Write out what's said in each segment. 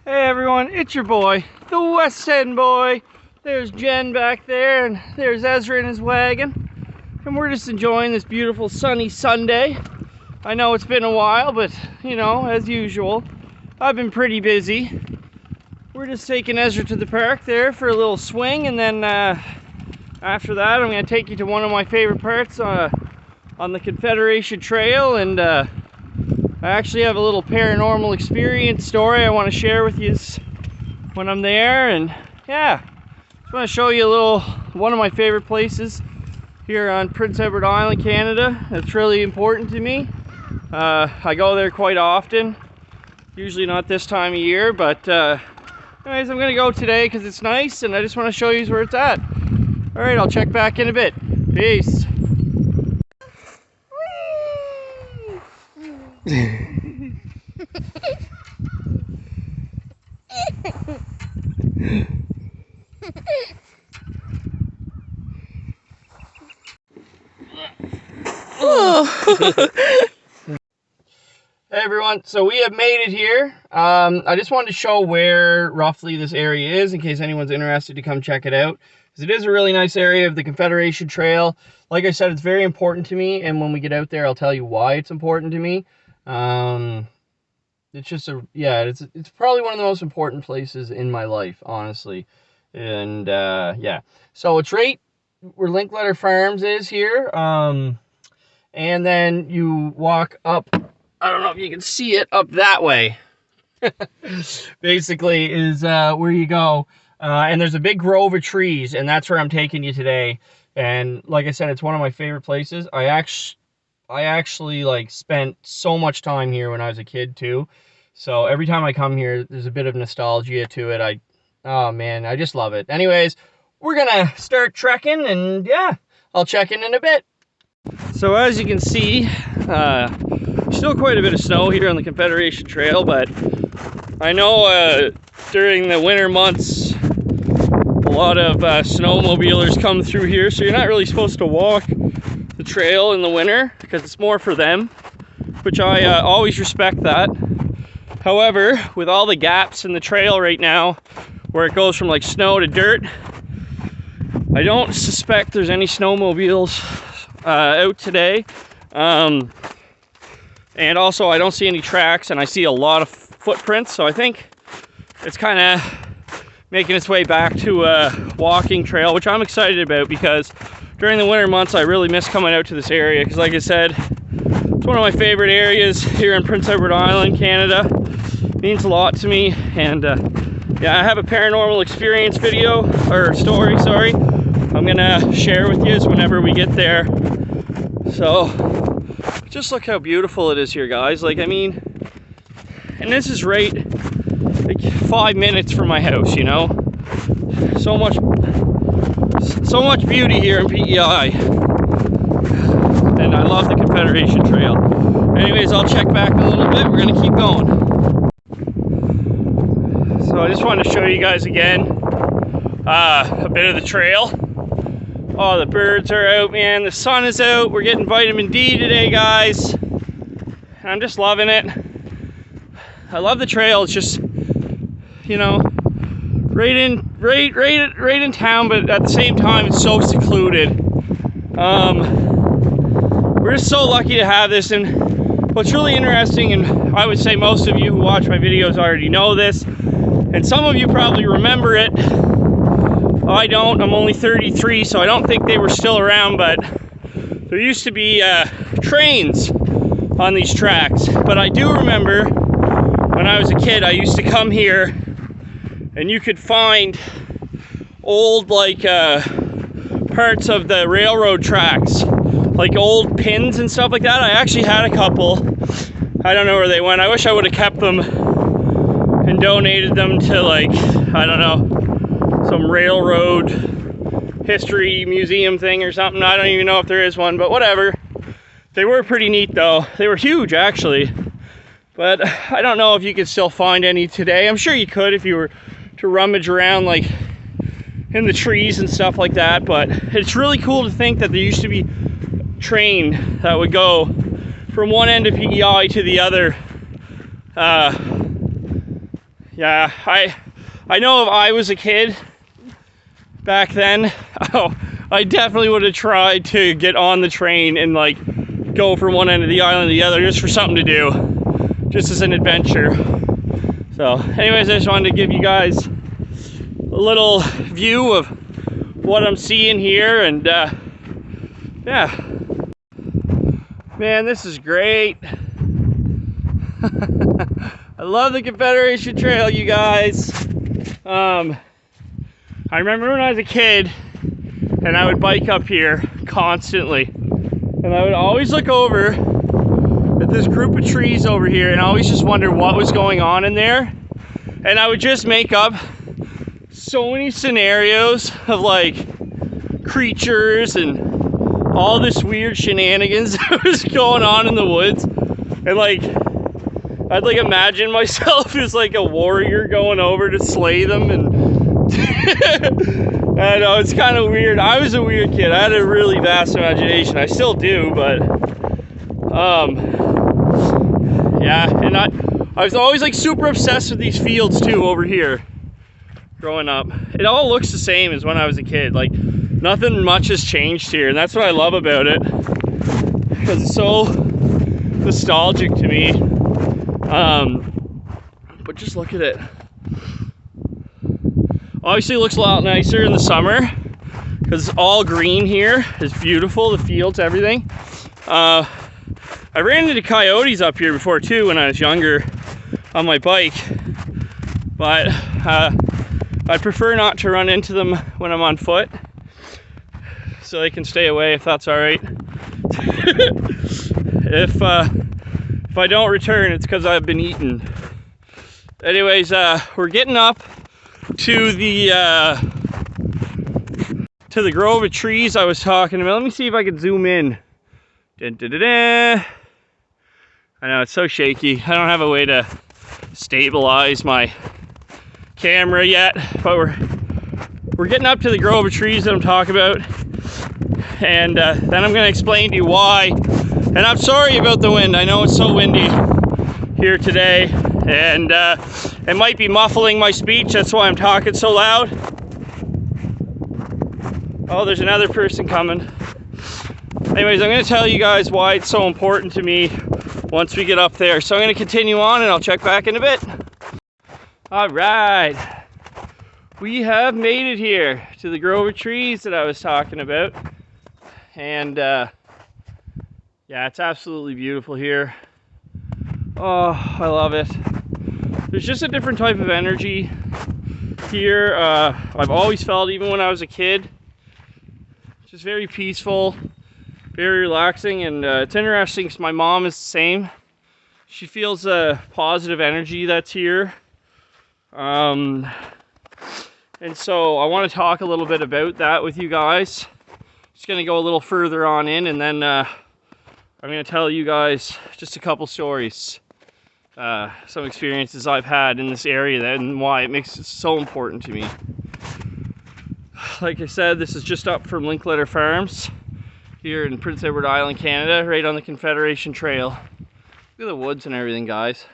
Hey everyone, it's your boy, the West End boy. There's Jen back there, and there's Ezra in his wagon. And we're just enjoying this beautiful sunny Sunday. I know it's been a while, but you know, as usual, I've been pretty busy. We're just taking Ezra to the park there for a little swing, and then after that, I'm going to take you to one of my favorite parts on the Confederation Trail, and I actually have a little paranormal experience story I want to share with you when I'm there. And yeah, just want to show you one of my favorite places here on Prince Edward Island, Canada. It's really important to me. I go there quite often, usually not this time of year, but anyways, I'm gonna go today because it's nice and I just want to show you where it's at. All right, I'll check back in a bit. Peace. Hey everyone, so we have made it here. I just wanted to show where roughly this area is in case anyone's interested to come check it out, because it is a really nice area of the Confederation Trail. Like I said, it's very important to me, and when we get out there I'll tell you why it's important to me. It's just it's probably one of the most important places in my life, honestly. And yeah, so it's right where Linkletter Farms is here, and then you walk up, I don't know if you can see it, up that way basically is where you go, and there's a big grove of trees, and that's where I'm taking you today. And like I said, it's one of my favorite places. I actually like spent so much time here when I was a kid too, so every time I come here there's a bit of nostalgia to it. Oh man, I just love it. Anyways, we're gonna start trekking, and yeah, I'll check in a bit. So as you can see, still quite a bit of snow here on the Confederation Trail, but I know during the winter months a lot of snowmobilers come through here, so you're not really supposed to walk the trail in the winter because it's more for them, which I always respect that. However, with all the gaps in the trail right now where it goes from like snow to dirt, I don't suspect there's any snowmobiles out today. And also I don't see any tracks, and I see a lot of footprints, so I think it's kind of making its way back to a walking trail, which I'm excited about because during the winter months I really miss coming out to this area, because like I said, it's one of my favorite areas here in Prince Edward Island, Canada. It means a lot to me. And yeah, I have a paranormal experience video, or story, sorry, I'm gonna share with you whenever we get there. So just look how beautiful it is here, guys. Like, I mean, and this is right like 5 minutes from my house, you know. So much beauty here in PEI, and I love the Confederation Trail. Anyways, I'll check back a little bit. We're gonna keep going. So I just wanted to show you guys again a bit of the trail. Oh, the birds are out, man. The sun is out. We're getting vitamin D today, guys. I'm just loving it. I love the trail. It's just, you know, right in town, but at the same time it's so secluded. We're just so lucky to have this. And what's really interesting, and I would say most of you who watch my videos already know this, and some of you probably remember it. I don't. I'm only 33, so I don't think they were still around, but there used to be trains on these tracks. But I do remember when I was a kid, I used to come here and you could find old like parts of the railroad tracks, like old pins and stuff like that. I actually had a couple. I don't know where they went. I wish I would have kept them and donated them to, like, I don't know, some railroad history museum thing or something. I don't even know if there is one, but whatever. They were pretty neat though. They were huge actually, but I don't know if you could still find any today. I'm sure you could if you were to rummage around like in the trees and stuff like that, but it's really cool to think that there used to be a train that would go from one end of PEI to the other. Yeah, I know if I was a kid back then, oh, I definitely would have tried to get on the train and like go from one end of the island to the other just for something to do, just as an adventure. So anyways, I just wanted to give you guys a little view of what I'm seeing here, and yeah, man, this is great. I love the Confederation Trail, you guys. I remember when I was a kid and I would bike up here constantly, and I would always look over at this group of trees over here and always just wonder what was going on in there. And I would just make up so many scenarios of like creatures and all this weird shenanigans that was going on in the woods. And like, I'd like imagine myself as like a warrior going over to slay them, and I know it's kind of weird. I was a weird kid. I had a really vast imagination. I still do, but yeah. And I was always like super obsessed with these fields too over here growing up. It all looks the same as when I was a kid. Like nothing much has changed here, and that's what I love about it, because it's so nostalgic to me. But just look at it. Obviously it looks a lot nicer in the summer because it's all green here. It's beautiful, the fields, everything. I ran into coyotes up here before too when I was younger on my bike, but I prefer not to run into them when I'm on foot, so they can stay away if that's all right. If I don't return, it's because I've been eaten. Anyways, we're getting up to the grove of trees I was talking about. Let me see if I can zoom in. Dun, dun, dun, dun. I know it's so shaky. I don't have a way to stabilize my camera yet, but we're getting up to the grove of trees that I'm talking about, and then I'm going to explain to you why. And I'm sorry about the wind. I know it's so windy here today, and it might be muffling my speech. That's why I'm talking so loud. Oh, there's another person coming. Anyways, I'm going to tell you guys why it's so important to me once we get up there. So I'm going to continue on, and I'll check back in a bit. All right. We have made it here to the grove of trees that I was talking about. And yeah, it's absolutely beautiful here. Oh, I love it. There's just a different type of energy here. I've always felt, even when I was a kid, just very peaceful, very relaxing, and it's interesting because my mom is the same. She feels a positive energy that's here. And so I want to talk a little bit about that with you guys. Just going to go a little further on in, and then I'm going to tell you guys just a couple stories, some experiences I've had in this area and why it makes it so important to me. Like I said, this is just up from Linkletter Farms here in Prince Edward Island, Canada, right on the Confederation Trail. Look at the woods and everything, guys.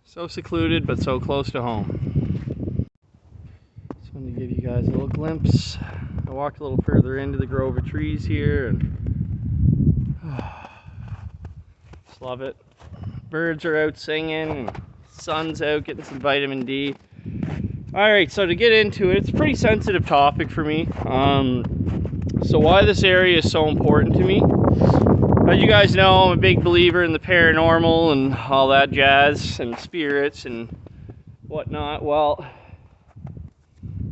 So secluded, but so close to home. Just wanted to give you guys a little glimpse. I walked a little further into the grove of trees here, and just love it. Birds are out singing, and sun's out getting some vitamin D. Alright, so to get into it, it's a pretty sensitive topic for me. So why this area is so important to me. As you guys know, I'm a big believer in the paranormal and all that jazz, and spirits and whatnot. Well,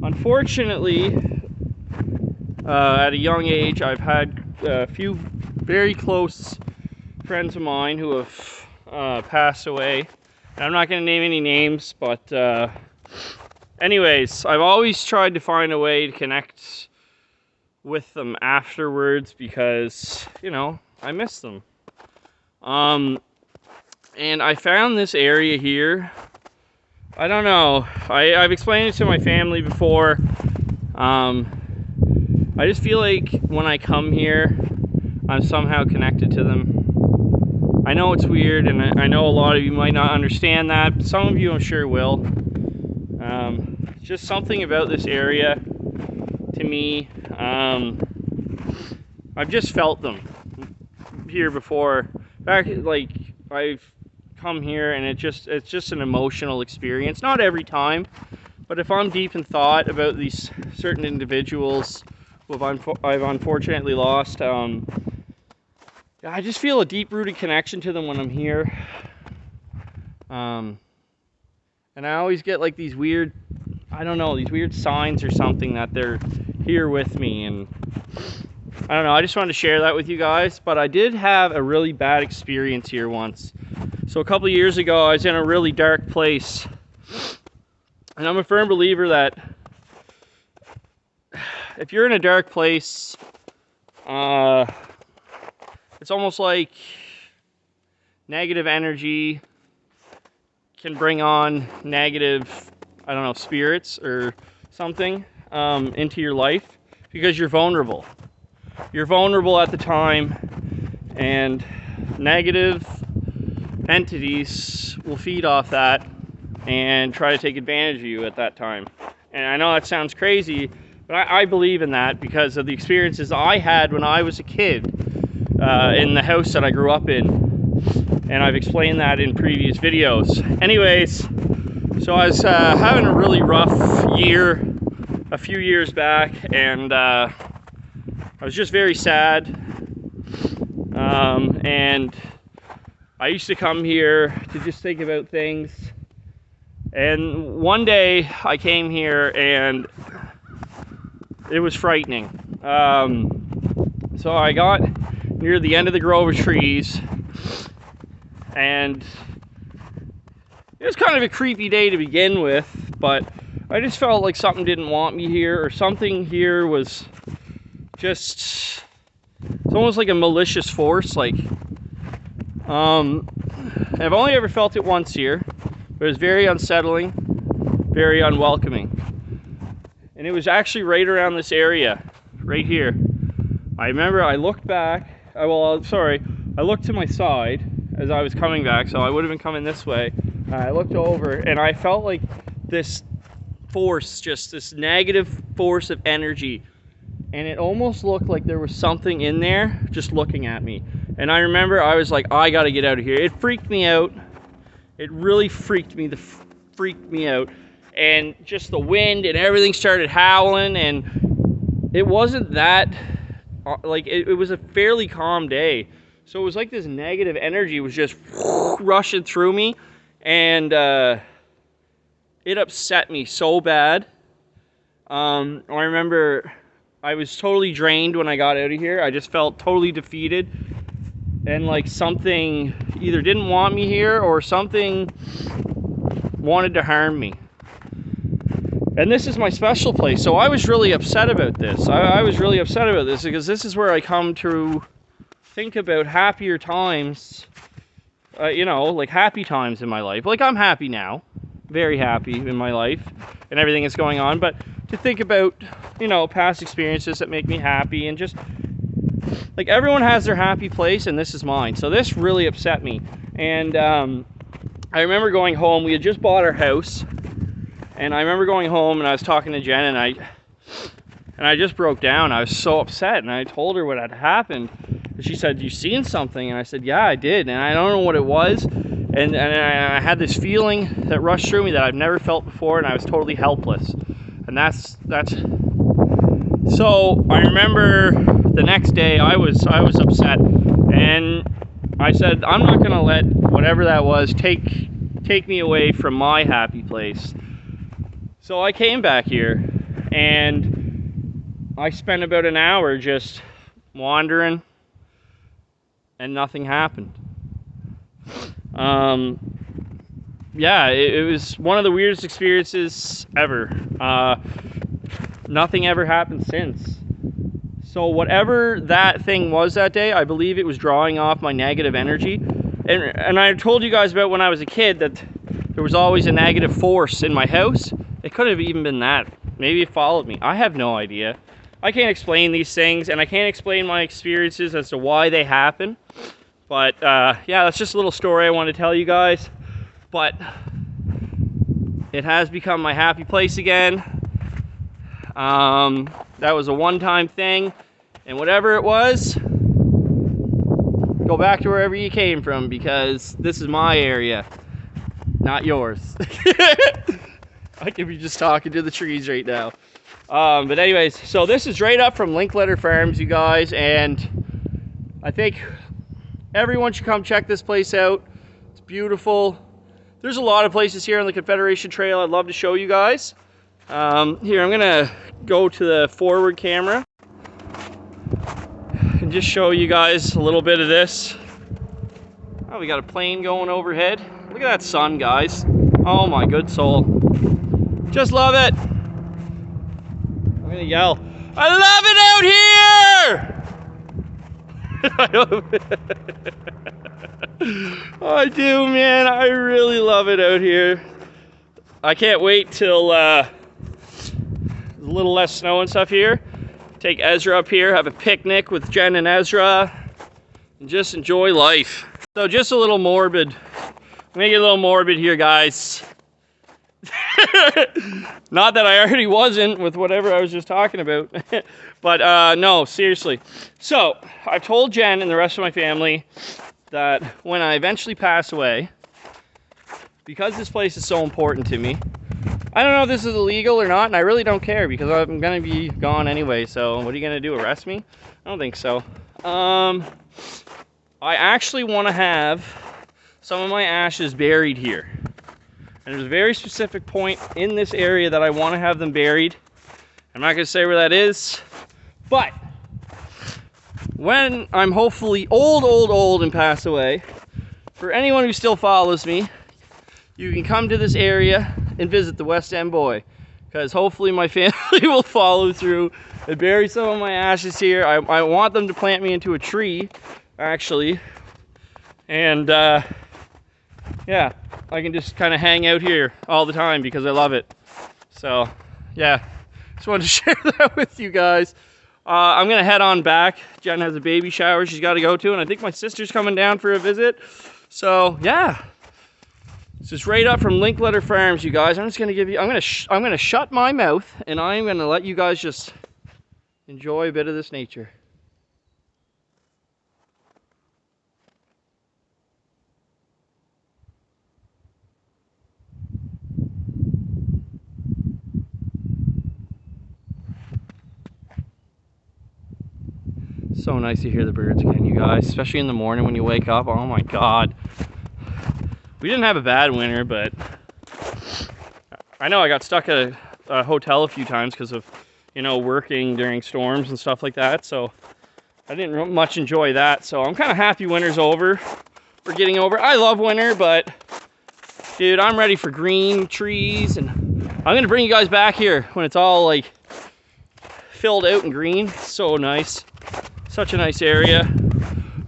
unfortunately, at a young age, I've had a few very close friends of mine who have passed away. And I'm not going to name any names, but anyways, I've always tried to find a way to connect with them afterwards because, you know, I miss them. And I found this area here. I don't know. I've explained it to my family before. I just feel like when I come here, I'm somehow connected to them. I know it's weird, and I know a lot of you might not understand that, but some of you I'm sure will. Just something about this area to me. I've just felt them here before. Back, like, I've come here and it's just an emotional experience. Not every time, but if I'm deep in thought about these certain individuals who I've unfortunately lost, I just feel a deep-rooted connection to them when I'm here. And I always get like these weird, I don't know, these weird signs or something that they're here with me. And I don't know, I just wanted to share that with you guys. But I did have a really bad experience here once. So a couple of years ago, I was in a really dark place. And I'm a firm believer that if you're in a dark place, it's almost like negative energy can bring on negative, I don't know, spirits or something into your life, because you're vulnerable. You're vulnerable at the time, and negative entities will feed off that and try to take advantage of you at that time. And I know that sounds crazy, but I believe in that because of the experiences I had when I was a kid in the house that I grew up in. And I've explained that in previous videos. Anyways, so I was having a really rough year a few years back, and I was just very sad. And I used to come here to just think about things. And one day I came here and it was frightening. So I got near the end of the grove of trees, and it was kind of a creepy day to begin with, but I just felt like something didn't want me here, or something here was just, it's almost like a malicious force. Like, I've only ever felt it once here, but it was very unsettling, very unwelcoming. And it was actually right around this area, right here. I remember I looked back, I looked to my side as I was coming back, so I would have been coming this way. I looked over and I felt like this force, just this negative force of energy. And it almost looked like there was something in there just looking at me. And I remember I was like, I gotta get out of here. It freaked me out. It really freaked me out. And just the wind and everything started howling, and it wasn't that, like, it was a fairly calm day. So it was like this negative energy was just rushing through me, and it upset me so bad. I remember I was totally drained when I got out of here. I just felt totally defeated, and like something either didn't want me here or something wanted to harm me. And this is my special place, so I was really upset about this. I was really upset about this because this is where I come to think about happier times, you know, like happy times in my life. Like, I'm happy now, very happy in my life and everything that's going on, but to think about, you know, past experiences that make me happy, and just, like, everyone has their happy place, and this is mine. So this really upset me. And I remember going home. We had just bought our house. And I remember going home and I was talking to Jen, and I just broke down. I was so upset, and I told her what had happened. And she said, "You seen something?" And I said, "Yeah, I did." And I don't know what it was. And I had this feeling that rushed through me that I've never felt before, and I was totally helpless. And that's. So I remember the next day I was upset, and I said, I'm not gonna let whatever that was take me away from my happy place. So I came back here, and I spent about an hour just wandering, and nothing happened. Yeah, it was one of the weirdest experiences ever. Nothing ever happened since. So whatever that thing was that day, I believe it was drawing off my negative energy. And I told you guys about when I was a kid that there was always a negative force in my house. It could have even been that. Maybe it followed me. I have no idea. I can't explain these things, and I can't explain my experiences as to why they happen. But yeah, that's just a little story I wanted to tell you guys. But it has become my happy place again. That was a one-time thing, and whatever it was, go back to wherever you came from, because this is my area, not yours. I could be just talking to the trees right now. But anyways, so this is right up from Linkletter Farms, you guys, and I think everyone should come check this place out. It's beautiful. There's a lot of places here on the Confederation Trail I'd love to show you guys. Here, I'm gonna go to the forward camera and just show you guys a little bit of this. Oh, we got a plane going overhead. Look at that sun, guys. Oh my good soul. Just love it. I'm gonna yell, I love it out here! I do, man. I really love it out here. I can't wait till a little less snow and stuff here. Take Ezra up here, have a picnic with Jen and Ezra, and just enjoy life. So just a little morbid. Make it a little morbid here, guys. Not that I already wasn't with whatever I was just talking about. But no, seriously. So I've told Jen and the rest of my family that when I eventually pass away, because this place is so important to me, I don't know if this is illegal or not, and I really don't care because I'm gonna be gone anyway. So what are you gonna do, arrest me? I don't think so. I actually want to have some of my ashes buried here, and there's a very specific point in this area that I want to have them buried. I'm not gonna say where that is, but when I'm hopefully old and pass away, for anyone who still follows me, you can come to this area and visit the West End Boy, because hopefully my family will follow through and bury some of my ashes here. I want them to plant me into a tree, actually, and yeah, I can just kind of hang out here all the time because I love it. So yeah, just wanted to share that with you guys. I'm gonna head on back. Jen has a baby shower she's got to go to, and I think my sister's coming down for a visit. So yeah, this is right up from Linkletter Farms, you guys. I'm just gonna give you. I'm gonna shut my mouth, and I'm gonna let you guys just enjoy a bit of this nature. So nice to hear the birds again, you guys, especially in the morning when you wake up. Oh my god. We didn't have a bad winter, but I know I got stuck at a hotel a few times because of, you know, working during storms and stuff like that. So I didn't much enjoy that. So I'm kind of happy winter's over. We're getting over. I love winter, but dude, I'm ready for green trees, and I'm gonna bring you guys back here when it's all like filled out and green. So nice. Such a nice area.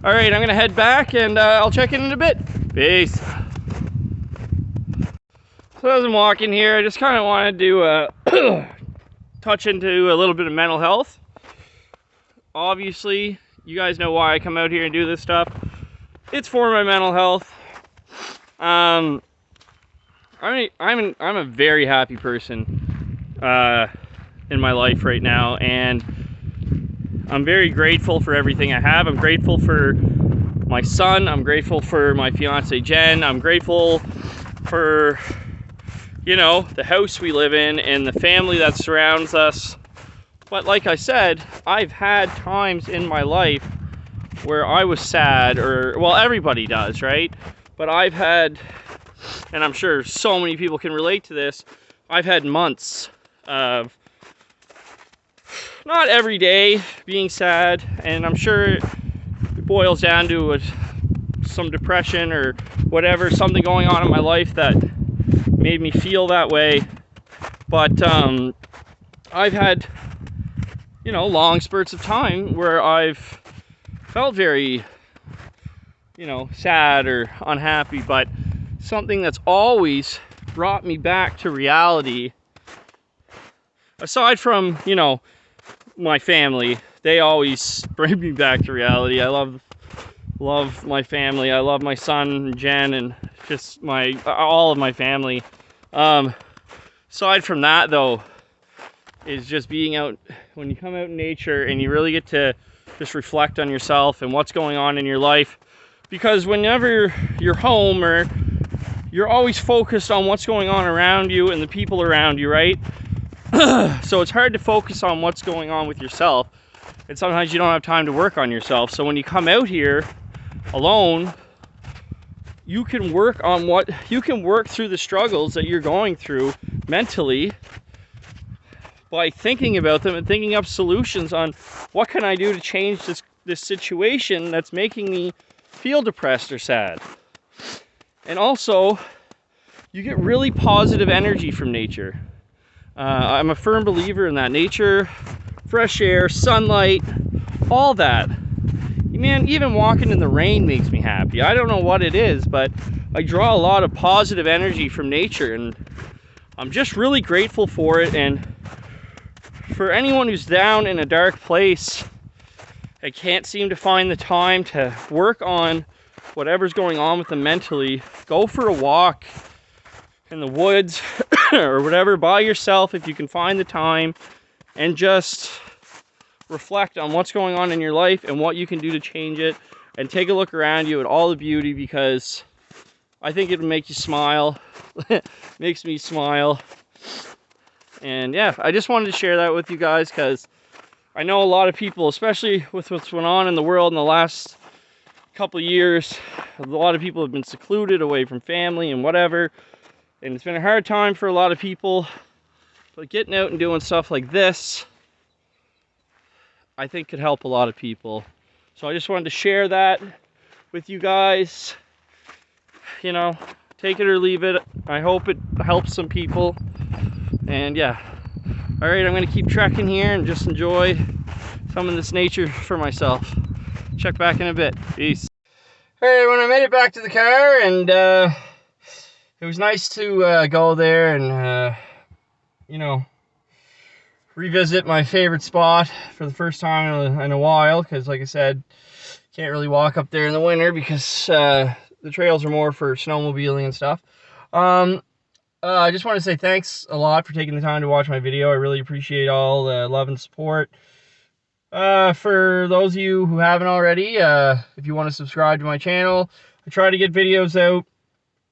All right, I'm gonna head back, and I'll check in a bit. Peace. So as I'm walking here, I just kind of wanted to touch into a little bit of mental health. Obviously, you guys know why I come out here and do this stuff. It's for my mental health. I'm a very happy person in my life right now, and I'm very grateful for everything I have. I'm grateful for my son. I'm grateful for my fiance Jen. I'm grateful for, you know, the house we live in and the family that surrounds us. But like I said, I've had times in my life where I was sad, or, well, everybody does, right? But I've had, and I'm sure so many people can relate to this, I've had months of not every day being sad, and I'm sure it boils down to some depression or whatever, something going on in my life that made me feel that way. But I've had, you know, long spurts of time where I've felt very, you know, sad or unhappy, but something that's always brought me back to reality, aside from, you know, my family, they always bring me back to reality. I love love my family. I love my son, Jen, and just all of my family. Aside from that, though, is just being out, when you come out in nature and you really get to just reflect on yourself and what's going on in your life. Because whenever you're home, or you're always focused on what's going on around you and the people around you, right? So it's hard to focus on what's going on with yourself, and sometimes you don't have time to work on yourself. So when you come out here alone, you can work through the struggles that you're going through mentally by thinking about them and thinking up solutions on what can I do to change this situation that's making me feel depressed or sad. And also, you get really positive energy from nature. I'm a firm believer in that. Nature, fresh air, sunlight, all that. Man, even walking in the rain makes me happy. I don't know what it is, but I draw a lot of positive energy from nature, and I'm just really grateful for it. And for anyone who's down in a dark place, I can't seem to find the time to work on whatever's going on with them mentally, go for a walk in the woods or whatever by yourself if you can find the time, and just reflect on what's going on in your life and what you can do to change it, and take a look around you at all the beauty, because I think it'll make you smile. Makes me smile. And yeah, I just wanted to share that with you guys, because I know a lot of people, especially with what's went on in the world in the last couple of years, a lot of people have been secluded away from family and whatever, and it's been a hard time for a lot of people. But getting out and doing stuff like this, I think could help a lot of people. So I just wanted to share that with you guys. You know, take it or leave it. I hope it helps some people. And yeah, all right, I'm gonna keep trekking here and just enjoy some of this nature for myself. Check back in a bit. Peace. All right, when I made it back to the car, and it was nice to go there and you know, revisit my favorite spot for the first time in a while, because like I said, can't really walk up there in the winter because the trails are more for snowmobiling and stuff. I just want to say thanks a lot for taking the time to watch my video. I really appreciate all the love and support. For those of you who haven't already, if you want to subscribe to my channel, I try to get videos out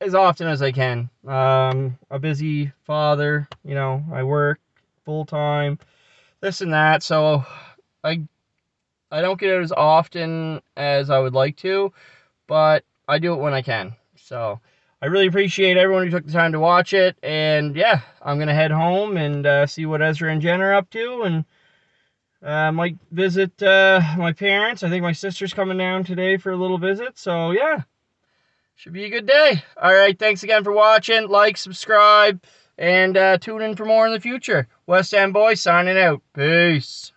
as often as I can. A busy father, you know, I work full-time, this and that, so I don't get out as often as I would like to, but I do it when I can. So I really appreciate everyone who took the time to watch it, and yeah, I'm gonna head home and see what Ezra and Jen are up to, and might visit my parents. I think my sister's coming down today for a little visit, so yeah, should be a good day. All right, thanks again for watching. Like, subscribe, and tune in for more in the future. West End Boy signing out. Peace.